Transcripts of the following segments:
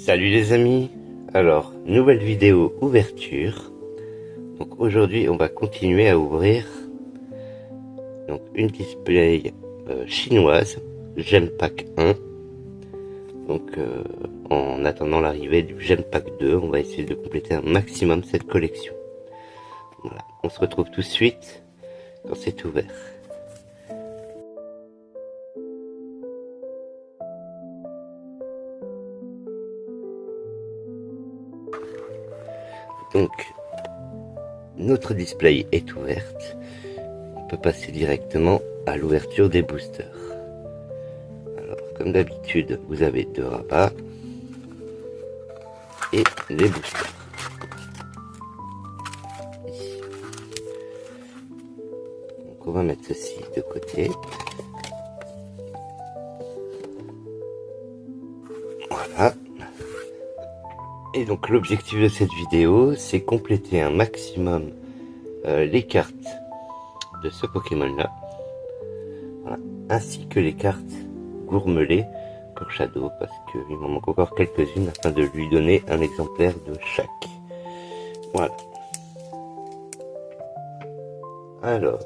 Salut les amis. Alors, nouvelle vidéo ouverture. Donc aujourd'hui on va continuer à ouvrir donc une display chinoise Genpack 1. Donc en attendant l'arrivée du Genpack 2, on va essayer de compléter un maximum cette collection. Voilà, on se retrouve tout de suite quand c'est ouvert. Donc notre display est ouverte. On peut passer directement à l'ouverture des boosters. Alors comme d'habitude, vous avez deux rabats et les boosters. Donc on va mettre ceci de côté. Voilà. Et donc l'objectif de cette vidéo, c'est compléter un maximum les cartes de ce Pokémon là, voilà, ainsi que les cartes gourmelées pour Shadow, parce qu'il m'en manque encore quelques-unes afin de lui donner un exemplaire de chaque. Voilà. Alors,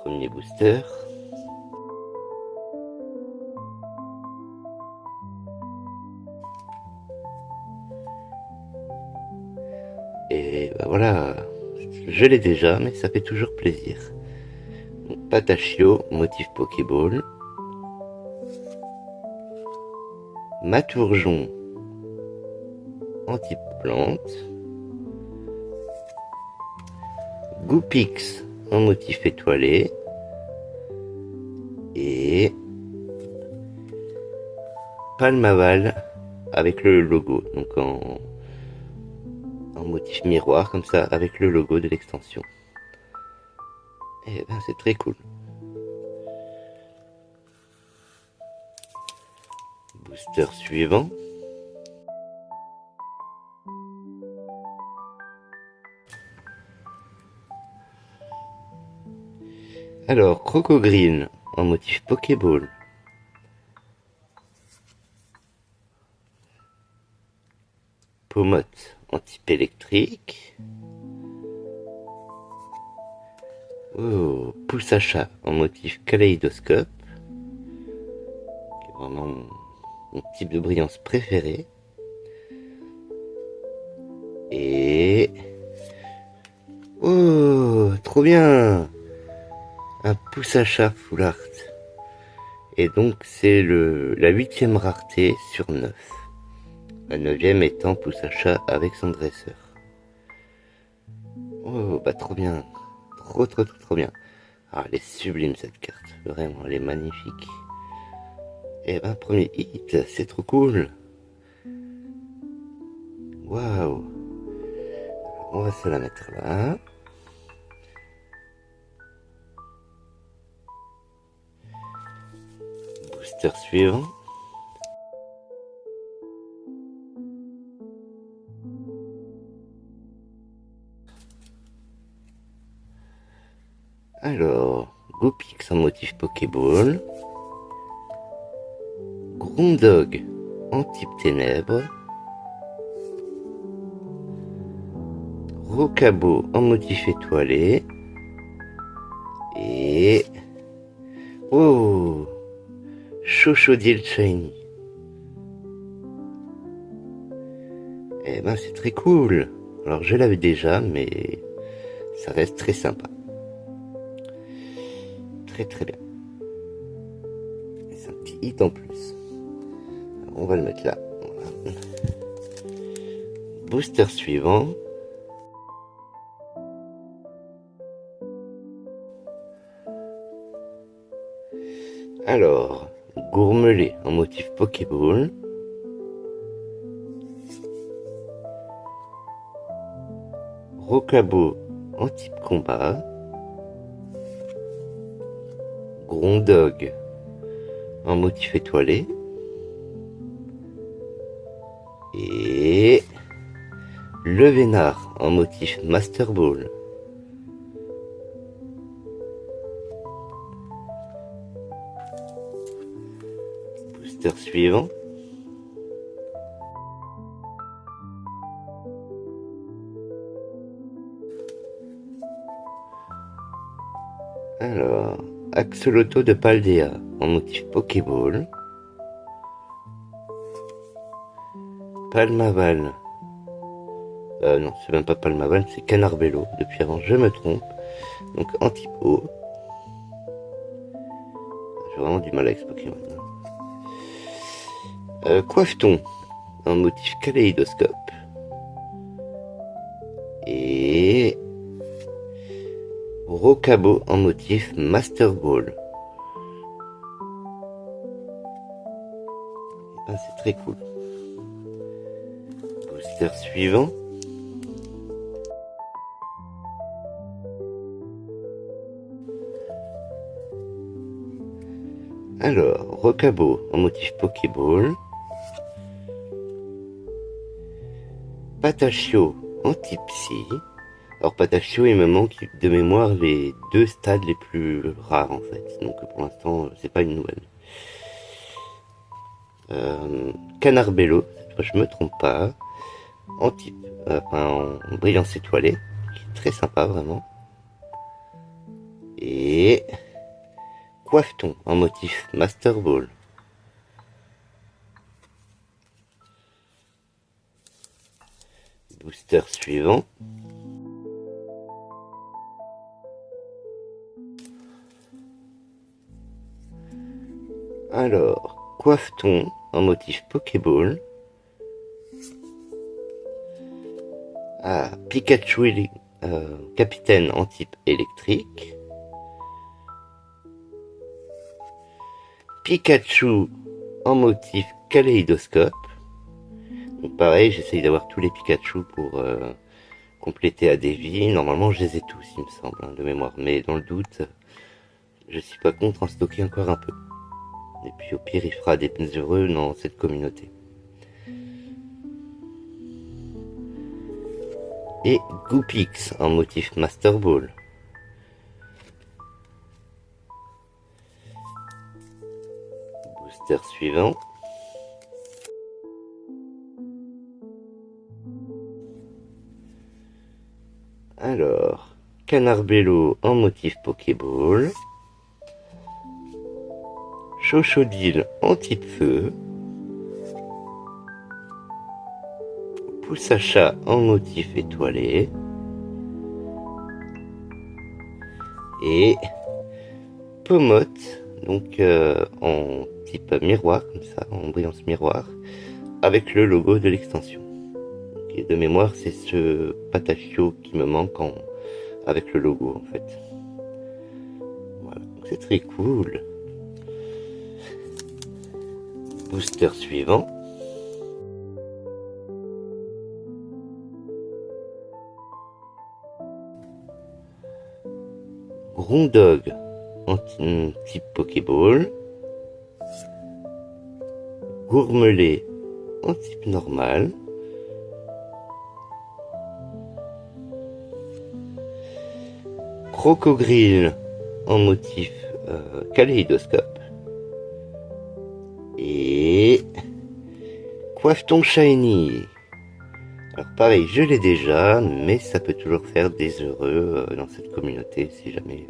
premier booster. Et ben voilà, je l'ai déjà, mais ça fait toujours plaisir. Donc, Patachio, motif Pokéball. Maturjon, en type plante. Goopix, en motif étoilé. Et Palmaval avec le logo, donc en motif miroir comme ça, avec le logo de l'extension. Et ben c'est très cool. Booster suivant. Alors, Crocogreen en motif Pokéball. Pomote en type électrique. Oh, Poussacha en motif kaléidoscope. Qui est vraiment mon type de brillance préféré. Et... oh, trop bien! Un Poussacha Full Art. Et donc c'est la 8e rareté sur 9. La 9e étant Poussacha avec son dresseur. Oh bah trop bien. Trop bien. Ah, elle est sublime cette carte. Vraiment, elle est magnifique. Et ben premier hit, c'est trop cool. Waouh. On va se la mettre là. Booster suivant. Alors, Goopix en motif Pokéball. Groundog en type ténèbres. Rocabo en motif étoilé. Et... oh, Chochodile Shiny. Eh ben c'est très cool. Alors je l'avais déjà, mais ça reste très sympa. Très bien. C'est un petit hit en plus. Alors, on va le mettre là. Voilà. Booster suivant. Alors, Gourmelé en motif Pokéball. Rocabo en type combat. Grondog en motif étoilé. Et le Vénard en motif Master Ball. Booster suivant. Alors, Axolotl de Paldea en motif Pokéball. Palmaval. Non, c'est même pas Palmaval, c'est Canarbello. Depuis avant, je me trompe. Donc, anti eau. J'ai vraiment du mal avec ce Pokémon. Coifton en motif kaléidoscope. Et Rocabo en motif Master Ball. Ah, c'est très cool. Booster suivant. Alors, Rocabo en motif Pokéball. Patachio en type Psy. Alors Patachio, il me manque de mémoire les 2 stades les plus rares en fait. Donc pour l'instant, c'est pas une nouvelle. Canarbello, cette fois je me trompe pas. En type, en brillance étoilée, qui est très sympa vraiment. Et Coifton en motif Master Ball. Booster suivant. Alors, Coifton en motif Pokéball. Ah, Pikachu capitaine en type électrique. Pikachu en motif kaléidoscope. Donc pareil, j'essaye d'avoir tous les Pikachu pour compléter à des vies. Normalement, je les ai tous, il me semble, de mémoire. Mais dans le doute, je suis pas contre en stocker encore un peu. Et puis au pire, il fera des heureux dans cette communauté. Et Goopix en motif Master Ball. Booster suivant. Alors, Canarbello en motif Pokéball. Chochodile en type feu. Poussacha en motif étoilé. Et Pomote, donc en type miroir, comme ça, en brillance miroir, avec le logo de l'extension. Et de mémoire, c'est ce Patachio qui me manque avec le logo en fait. Voilà, c'est très cool. Booster suivant. Grondog en type Pokéball. Gourmelet en type normal. Crocogrille en motif kaléidoscope. Et Coifton Shiny. Alors pareil, je l'ai déjà, mais ça peut toujours faire des heureux dans cette communauté si jamais,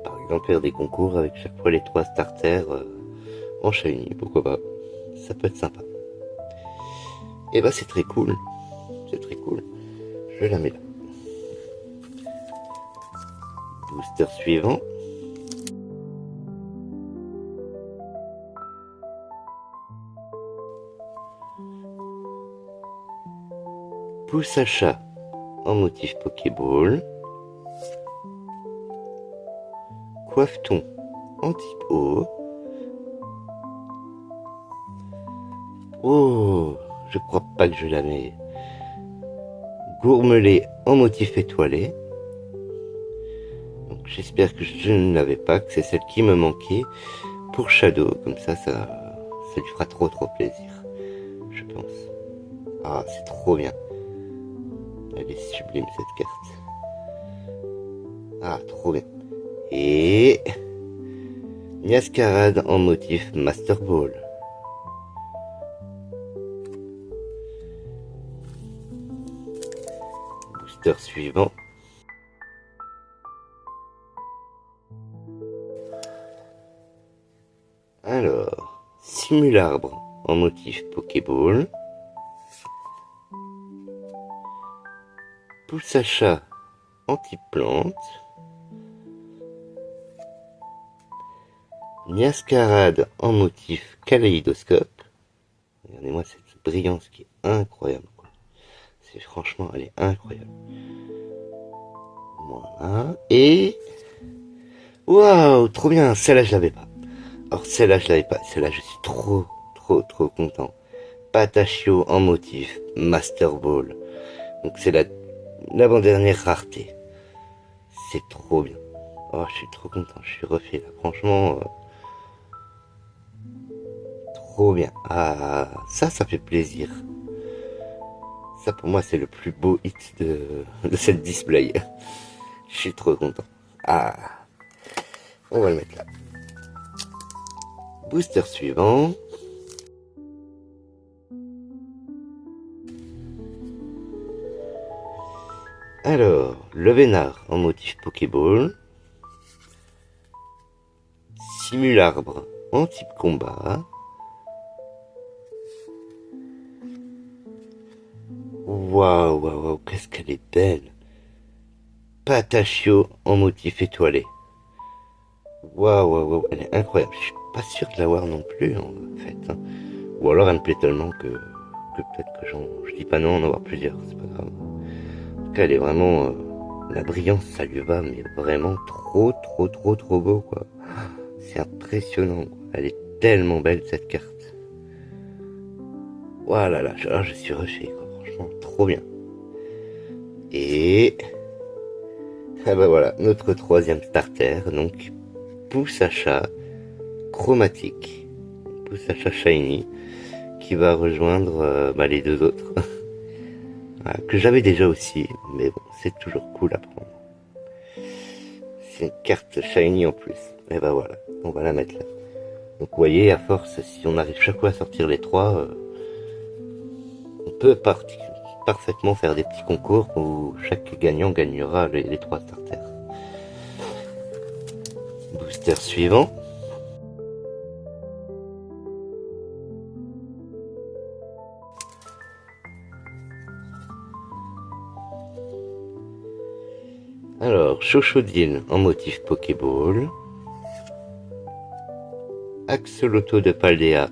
par exemple, faire des concours avec chaque fois les 3 starters en Shiny, pourquoi pas. Ça peut être sympa. Et bah c'est très cool. C'est très cool. Je la mets là. Booster suivant. Poussacha en motif Pokéball. Coifton en type eau. Oh, je crois pas que je la mets. Gourmelet en motif étoilé. Donc j'espère que je ne l'avais pas, que c'est celle qui me manquait pour Shadow. Comme ça lui fera trop plaisir, je pense. Ah, c'est trop bien. Elle est sublime cette carte. Ah, trop bien. Et Niascarade en motif Master Ball. Booster suivant. Simularbre en motif Pokéball. Pousse à chat en type plante. Niascarade en motif kaléidoscope. Regardez-moi cette brillance qui est incroyable. C'est franchement, elle est incroyable. Voilà. Et waouh, trop bien. Celle-là, je l'avais pas. Alors celle-là, je l'avais pas. Celle-là, je suis trop content. Patachio en motif Master Ball. Donc c'est l'avant-dernière rareté. C'est trop bien. Oh, je suis trop content. Je suis refait là. Franchement, trop bien. Ah, ça fait plaisir. Ça pour moi c'est le plus beau hit de cette display. Je suis trop content. Ah, on va le mettre là. Booster suivant. Alors, le Vénard en motif Pokéball. Simularbre en type combat. Waouh, qu'est-ce qu'elle est belle. Patachio en motif étoilé. Waouh, elle est incroyable. Je suis pas sûr de l'avoir non plus en fait. Hein. Ou alors elle me plaît tellement que peut-être que je dis pas non en avoir plusieurs, c'est pas grave. En tout cas, elle est vraiment la brillance, ça lui va, mais vraiment trop beau quoi. C'est impressionnant. Quoi. Elle est tellement belle cette carte. Voilà, là, je suis rushé quoi. Franchement, trop bien. Et ah bah voilà, notre troisième starter, donc pousse à chat chromatique, pousse à chat shiny, qui va rejoindre les deux autres, voilà, que j'avais déjà aussi, mais bon, c'est toujours cool à prendre. C'est une carte shiny en plus, et bah voilà, on va la mettre là. Donc vous voyez, à force, si on arrive chaque fois à sortir les trois, on peut parfaitement faire des petits concours où chaque gagnant gagnera les trois starters. Booster suivant. Alors, Chochodile en motif Pokéball. Axolotl de Paldea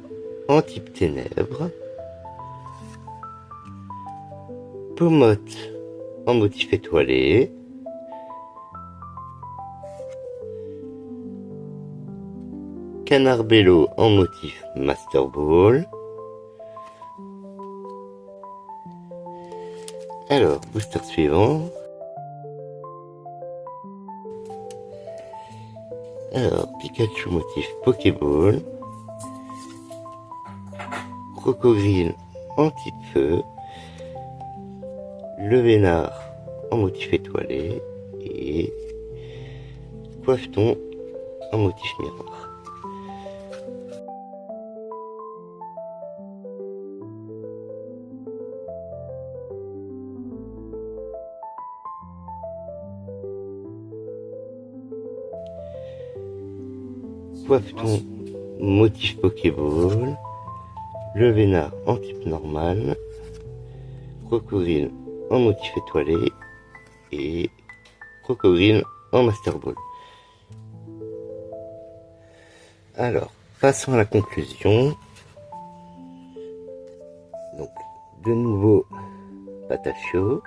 en type ténèbres. Pomote en motif étoilé. Canarbello en motif Master Ball. Alors, booster suivant. Alors, Pikachu motif Pokéball. Crocodile en type feu. Le Vénard en motif étoilé. Et Coiffeton en motif miroir. Coiffeton motif Pokéball. Le Vénard en type normal. Crocodile en motif étoilé. Et Crocodile en Master Ball. Alors, passons à la conclusion. Donc, de nouveau, Patachio.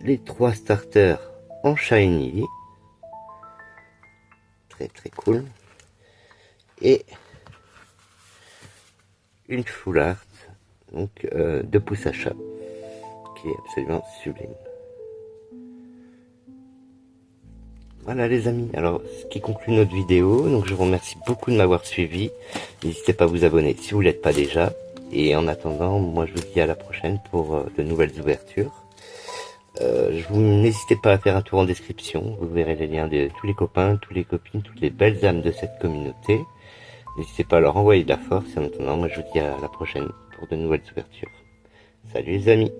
Les trois starters en shiny. Très cool. Et une full art, donc de pouce à chat, qui est absolument sublime. Voilà les amis, alors ce qui conclut notre vidéo, donc je vous remercie beaucoup de m'avoir suivi. N'hésitez pas à vous abonner si vous ne l'êtes pas déjà. Et en attendant, moi je vous dis à la prochaine pour de nouvelles ouvertures. N'hésitez pas à faire un tour en description, vous verrez les liens de tous les copains, toutes les copines, toutes les belles âmes de cette communauté. N'hésitez pas à leur envoyer de la force. Et en attendant, moi je vous dis à la prochaine pour de nouvelles ouvertures. Salut les amis!